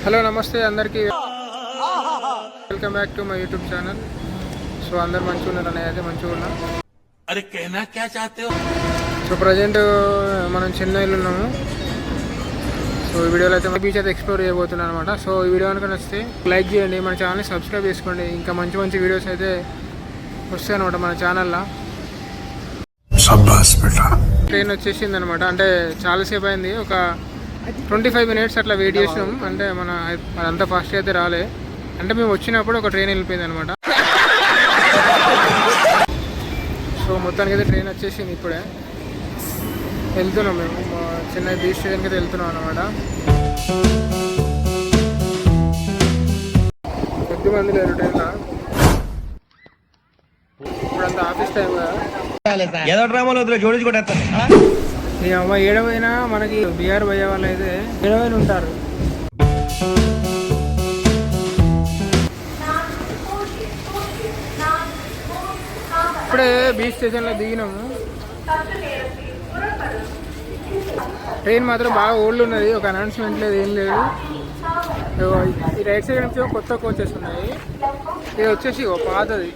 Hello నమస్తే అందరికీ welcome back to my YouTube channel. So అందరు మంచిగా ఉన్నారు అనే అయితే మంచిగా ఉన్నా. సో ప్రజెంట్ మనం చెన్నైలో ఉన్నాము. సో ఈ వీడియోలో అయితే బీచ్ అయితే ఎక్స్ప్లోర్ చేయబోతున్నాను అనమాట. సో ఈ వీడియో కనుక నచ్చితే లైక్ చేయండి, మన ఛానల్ని సబ్స్క్రైబ్ చేసుకోండి. ఇంకా మంచి మంచి వీడియోస్ అయితే వస్తాయి అనమాట మన ఛానల్లో. ట్రైన్ వచ్చేసింది అనమాట. అంటే చాలాసేపు అయింది, ఒక 25 minutes అట్లా వెయిట్ చేసినాం. అంటే అదంతా ఫాస్ట్ అయితే రాలే, అంటే మేము వచ్చినప్పుడు ఒక ట్రైన్ వెళ్ళిపోయింది అనమాట. సో మొత్తానికి అయితే ట్రైన్ వచ్చేసింది, ఇప్పుడే వెళ్తున్నాం మేము చెన్నై బీచ్ స్టేషన్కి అయితే వెళ్తున్నాం అనమాట. కొద్ది మంది లేరు ట్రైన్లో, ఇప్పుడంతా ఆఫీస్ టైం కదా. మీ అమ్మ ఏడవైనా మనకి బీహార్ పోయే వాళ్ళు అయితే ఏడవైనా ఉంటారు. ఇప్పుడే బీచ్ స్టేషన్లో దిగినాము. ట్రైన్ మాత్రం బాగా ఓల్డ్ ఉన్నది, ఒక అనౌన్స్మెంట్ లేదు, ఏం లేదు. ఈ రైట్ సైడ్ నుంచి కొత్త కోచెస్ ఉన్నాయి, ఇది వచ్చేసి ఒక పాతది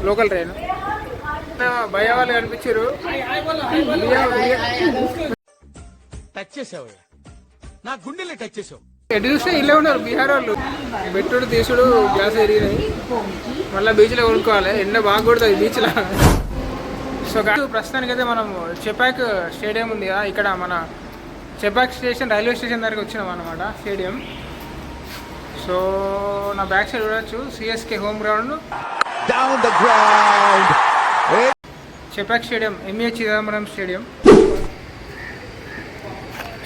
లోకల్ ట్రైన్. భయ వాళ్ళు కనిపించారు, ఎటు చూస్తే ఇల్లే ఉన్నారు బీహార్ వాళ్ళు. బెట్టుడు తీసుడు గ్యాస్ ఎరిగినాయి, మళ్ళీ బీచ్లో కొనుక్కోవాలి. ఎండ బాగా కొడుతుంది బీచ్లో. సో ప్రస్తుతానికి అయితే మనం చెపాక్ స్టేడియం ఉంది కదా, ఇక్కడ మన చెపాక్ స్టేషన్ రైల్వే స్టేషన్ దగ్గరికి వచ్చినాం అనమాట, స్టేడియం. సో నా బ్యాక్ సైడ్ చూడొచ్చు CSK home ground, Chepauk stadium, MA Chidambaram stadium.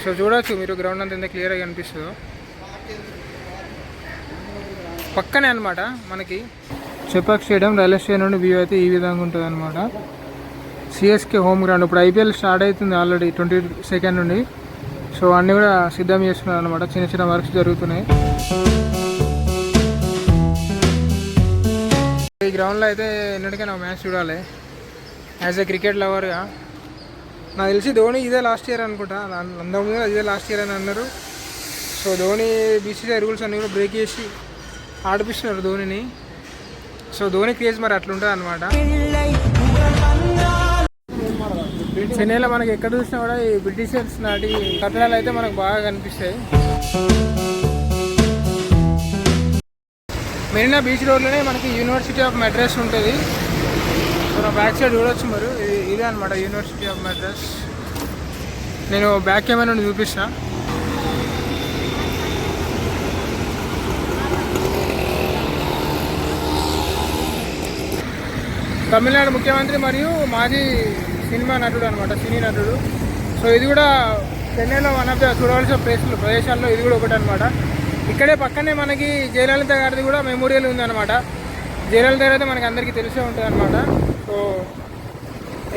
So చూడవచ్చు మీరు గ్రౌండ్ అంతా ఎంత క్లియర్గా కనిపిస్తుందో. పక్కనే అనమాట మనకి చెపాక్ స్టేడియం. రైల్వే స్టేషన్ నుండి వ్యూ అయితే ఈ విధంగా ఉంటుంది అనమాట. CSK home ground. ఇప్పుడు ఐపీఎల్ స్టార్ట్ అవుతుంది ఆల్రెడీ 22nd నుండి. సో అన్నీ కూడా సిద్ధం చేస్తున్నారు అనమాట, చిన్న చిన్న వర్క్స్ జరుగుతున్నాయి. ఈ గ్రౌండ్లో అయితే ఎన్నటికైనా మ్యాచ్ చూడాలి యాజ్ ఎ క్రికెట్ లవర్గా. నాకు తెలిసి ధోని ఇదే లాస్ట్ ఇయర్ అనుకుంటా, అందరూ ఇదే లాస్ట్ ఇయర్ అని అన్నారు. సో ధోని బీసీసీఐ రూల్స్ అన్నీ కూడా బ్రేక్ చేసి ఆడిపిస్తున్నారు ధోనిని. సో ధోని క్రేజ్ మరి అట్లుంటుంది అనమాట. చెన్నైలో మనకి ఎక్కడ చూసినా కూడా ఈ బ్రిటిషర్స్ నాటి కట్టడాలు అయితే మనకు బాగా కనిపిస్తాయి. మెరీనా బీచ్ రోడ్లోనే మనకి యూనివర్సిటీ ఆఫ్ మద్రాస్ ఉంటుంది. సో నా బ్యాక్ సైడ్ చూడొచ్చు మరి, ఇదే అనమాట యూనివర్సిటీ ఆఫ్ మద్రాస్. నేను బ్యాక్ కెమెరా నుండి చూపిస్తా. తమిళనాడు ముఖ్యమంత్రి మరియు మాజీ సినిమా నటుడు అనమాట, సినీ నటుడు. సో ఇది కూడా చెన్నైలో వన్ ఆఫ్ ద చూడవలసిన ప్రదేశాల్లో ఇది కూడా ఒకటి అనమాట. ఇక్కడే పక్కనే మనకి జయలలిత గారిది కూడా మెమోరియల్ ఉందన్నమాట. జయలలిత గారు అయితే మనకి అందరికీ తెలిసే ఉంటుంది అనమాట. సో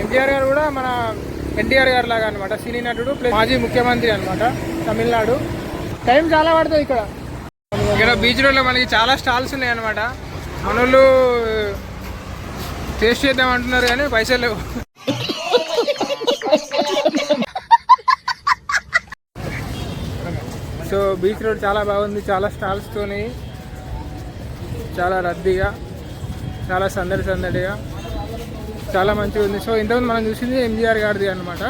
ఎంజీఆర్ గారు కూడా మన ఎన్టీఆర్ గారు లాగా అనమాట, సినీ నటుడు ప్లస్ మాజీ ముఖ్యమంత్రి అనమాట తమిళనాడు. టైం చాలా పడుతుంది ఇక్కడ బీచ్ రోడ్లో మనకి చాలా స్టాల్స్ ఉన్నాయి అనమాట. మనోళ్ళు టేస్ట్ చేద్దాం అంటున్నారు కానీ పైసలు లేవు. సో బీచ్ రోడ్ చాలా బాగుంది, చాలా స్టాల్స్తోని, చాలా రద్దీగా, చాలా సందడిగా, చాలా మంచిగా ఉంది. సో ఇంతకుముందు మనం చూసింది ఎంజీఆర్ గారిది అనమాట.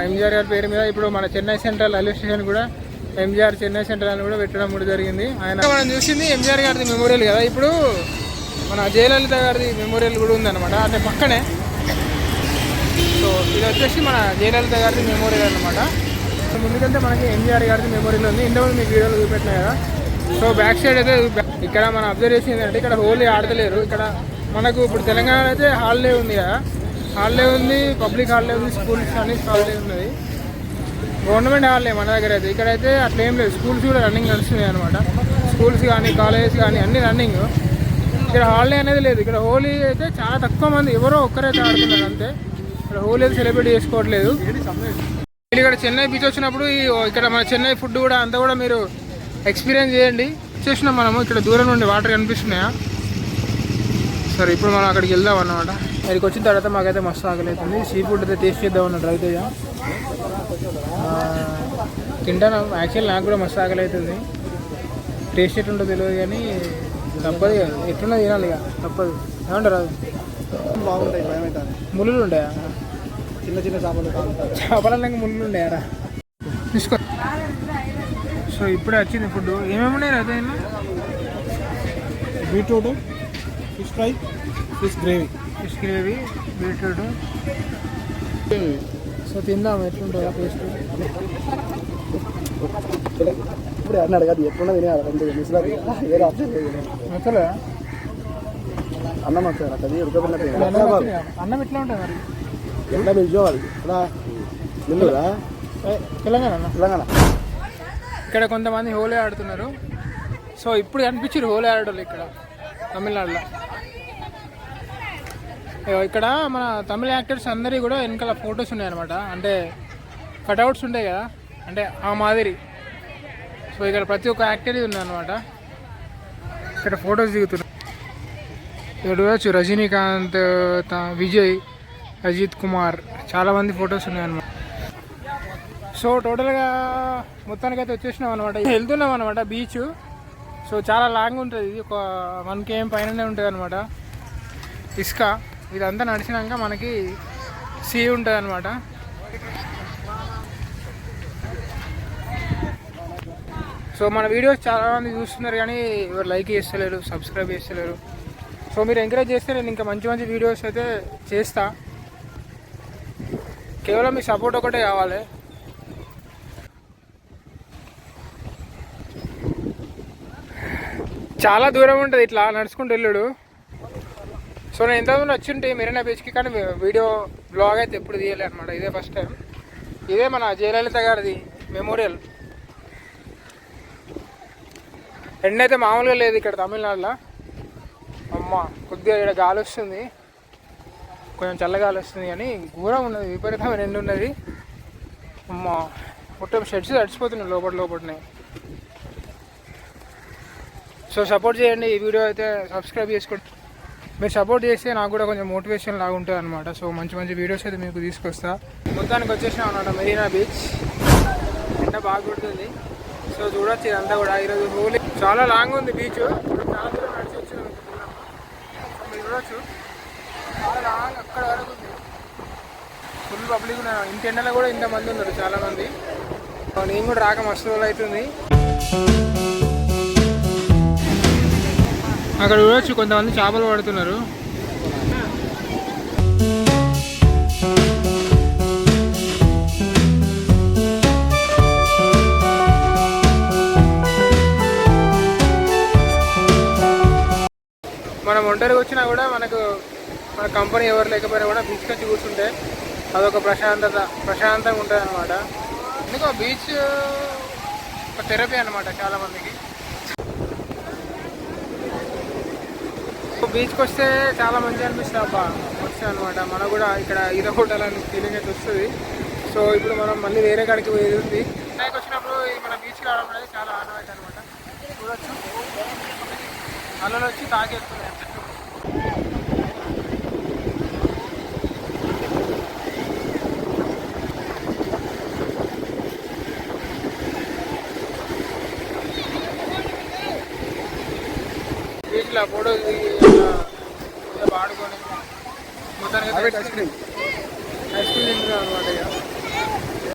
ఎంజీఆర్ గారి పేరు మీద ఇప్పుడు మన చెన్నై సెంట్రల్ రైల్వే స్టేషన్ కూడా ఎంజీఆర్ చెన్నై సెంట్రల్ అని కూడా పెట్టడం కూడా జరిగింది. ఆయన మనం చూసింది ఎంజీఆర్ గారిది మెమోరియల్ కదా, ఇప్పుడు మన జయలలిత గారిది మెమోరియల్ కూడా ఉందన్నమాట, అంటే పక్కనే. సో ఇది వచ్చేసి మన జయలలిత గారిది మెమోరియల్ అనమాట. సో ముందుకంటే మనకి ఎంజీఆర్ గారిది మెమోరియల్ ఉంది, ఇంతకుముందు మీకు వీడియోలో చూపెట్టినా కదా. సో బ్యాక్ సైడ్ అయితే ఇక్కడ మనం అబ్జర్వ్ చేసింది అంటే ఇక్కడ హోలీ ఆడతలేరు. ఇక్కడ మనకు ఇప్పుడు తెలంగాణలో అయితే హాలిడే ఉంది కదా, హాలిడే ఉంది, పబ్లిక్ హాలిడే ఉంది, స్కూల్స్ అని హాలిడే ఉన్నది, గవర్నమెంట్ హాలిడే మన దగ్గర అయితే. ఇక్కడైతే అట్లా ఏం లేదు, స్కూల్స్ కూడా రన్నింగ్ నడుస్తున్నాయి అనమాట. స్కూల్స్ కానీ కాలేజెస్ కానీ అన్నీ రన్నింగ్. ఇక్కడ హాలిడే అనేది లేదు. ఇక్కడ హోలీ అయితే చాలా తక్కువ మంది, ఎవరో ఒక్కరైతే ఆడుతున్నారు అంతే. ఇక్కడ హోలీ అయితే సెలబ్రేట్ చేసుకోవట్లేదు. మీరు ఇక్కడ చెన్నై బీచ్ వచ్చినప్పుడు ఇక్కడ మన చెన్నై ఫుడ్ కూడా అంతా కూడా మీరు ఎక్స్పీరియన్స్ చేయండి. వచ్చేసినాం మనము, ఇక్కడ దూరం నుండి వాటర్ కనిపిస్తున్నాయా. సరే ఇప్పుడు మనం అక్కడికి వెళ్దాం అన్నమాట. ఇక్కడికి వచ్చిన తర్వాత మాకైతే మస్తు ఆకలి అవుతుంది. సీ ఫుడ్ అయితే టేస్ట్ చేద్దాం అన్న ట్రై చేద్దాం. తింటాను. యాక్చువల్ నాకు కూడా మస్తు ఆకలి అవుతుంది. టేస్ట్ ఎట్లుంటో తెలియదు కానీ తప్పదు, ఎట్లున్నా తినాలి ఇక తప్పదు. ఏమంటారు అది బాగుంటాయి. ముళ్ళు ఉంటాయా? చిన్న చిన్న చేపలు చేపలకి ముళ్ళు ఉంటాయారా? తీసుకో. సో ఇప్పుడే వచ్చింది ఫుడ్. ఏమేమి ఉన్నాయి అదే beetroot, fish fry, fish gravy, beetroot. So తిందాం ఎట్లుంటుందా టేస్ట్. ఇప్పుడు అన్నాడు కదా ఎట్లున్నా తినేయాలి మిస్లా వేరే ఆప్షన్ లేదు. అసలు అన్నం వస్తుంది అది ఉడకబెట్టిన అన్నం ఎట్లా ఉంటుంది మరి? ఎట్లా విజయవాడ అలా నిల్లురా తెలంగాణ. ఇక్కడ కొంతమంది హోలీ ఆడుతున్నారు. సో ఇప్పుడు కనిపించారు హోలీ ఆడేవాళ్ళు ఇక్కడ తమిళనాడులో. ఇక్కడ మన తమిళ యాక్టర్స్ అందరికీ కూడా వెనకాల ఫొటోస్ ఉన్నాయి అనమాట. అంటే కట్అవుట్స్ ఉంటాయి కదా, అంటే ఆ మాదిరి. సో ఇక్కడ ప్రతి ఒక్క యాక్టర్ ఉంది అనమాట. ఇక్కడ ఫొటోస్ దిగుతున్నారు. ఇక్కడ చూడవచ్చు రజనీకాంత్, విజయ్, అజిత్ కుమార్, చాలామంది ఫొటోస్ ఉన్నాయన్నమాట. సో టోటల్గా మొత్తానికైతే వచ్చేసినాం అనమాట. వెళ్తున్నాం అనమాట బీచ్. సో చాలా లాంగ్ ఉంటుంది, ఇది ఒక 1 km పైననే ఉంటుంది అనమాట. ఇసుక ఇదంతా నడిచినాక మనకి సీ ఉంటుంది అనమాట. సో మన వీడియోస్ చాలామంది చూస్తున్నారు కానీ ఎవరు లైక్ చేస్తలేరు, సబ్స్క్రైబ్ చేస్తలేరు. సో మీరు ఎంకరేజ్ చేస్తే నేను ఇంకా మంచి మంచి వీడియోస్ అయితే చేస్తా. కేవలం మీ సపోర్ట్ ఒకటే కావాలి. చాలా దూరం ఉంటుంది ఇట్లా నడుచుకుంటూ వెళ్ళాడు. సో నేను ఇంతకుముందు వచ్చింటే మెరీనా బీచ్కి, కానీ వీడియో బ్లాగ్ అయితే ఎప్పుడు తీయలే అనమాట. ఇదే ఫస్ట్ టైం. ఇదే మన జయలలిత గారిది మెమోరియల్. ఎండ అయితే మామూలుగా లేదు ఇక్కడ తమిళనాడులో. అమ్మ కొద్దిగా ఇక్కడ గాలి వస్తుంది, కొంచెం చల్లగాలి వస్తుంది కానీ ఘోరం ఉన్నది, విపరీతమైన ఎండ ఉన్నది. అమ్మ మొత్తం షెడ్స్ తడిచిపోతున్నాయి లోపలనే. సో సపోర్ట్ చేయండి. ఈ వీడియో అయితే సబ్స్క్రైబ్ చేసుకోండి. మీరు సపోర్ట్ చేస్తే నాకు కూడా కొంచెం మోటివేషన్ లాగా ఉంటుంది అనమాట. సో మంచి మంచి వీడియోస్ అయితే మీకు తీసుకొస్తా. మొత్తానికి వచ్చేసినాం అనమాట మెరీనా బీచ్. ఎండ బాగా కొడుతుంది. సో చూడొచ్చు ఇదంతా కూడా. ఈరోజు హోలీ చాలా లాంగ్ ఉంది బీచ్. చాలా దూరం నడిచి వచ్చింది. మీరు చూడొచ్చు చాలా లాంగ్ అక్కడ వరకు ఉంది. ఫుల్ పబ్లిక్ ఉన్నారు. ఇంటి ఎండలో కూడా ఇంతమంది ఉన్నారు చాలామంది. నేను కూడా రాక మస్తు రోజులు అవుతుంది. అక్కడ చూడొచ్చు కొంతమంది చేపలు పడుతున్నారు. మనం ఒంటరిగా వచ్చినా కూడా మన కంపెనీ ఎవరు లేకపోయినా కూడా బీచ్కి వచ్చి కూర్చుంటే అదొక ప్రశాంతంగా ఉంటుంది అనమాట. ఎందుకో బీచ్ ఒక థెరపీ అనమాట చాలామందికి. బీచ్కి వస్తే చాలా మంచిగా అనిపిస్తుంది. అబ్బా వస్తాయి అనమాట. మనకు కూడా ఇక్కడ ఈత కొట్టాలని ఫీలింగ్ అయితే వస్తుంది. సో ఇప్పుడు మనం మళ్ళీ వేరే కాడికి పోయేది ఉంది. చెన్నైకి వచ్చినప్పుడు మన బీచ్కి రావడం అనేది చాలా ఆనవాయితీ అనమాట. చూడొచ్చు అలలు వచ్చి తాగేస్తున్నాయి. బీచ్లో ఫోటో ఆడుకొని మొత్తానికి ఐస్ క్రీమ్ తింటున్నాం అనమాట. ఇక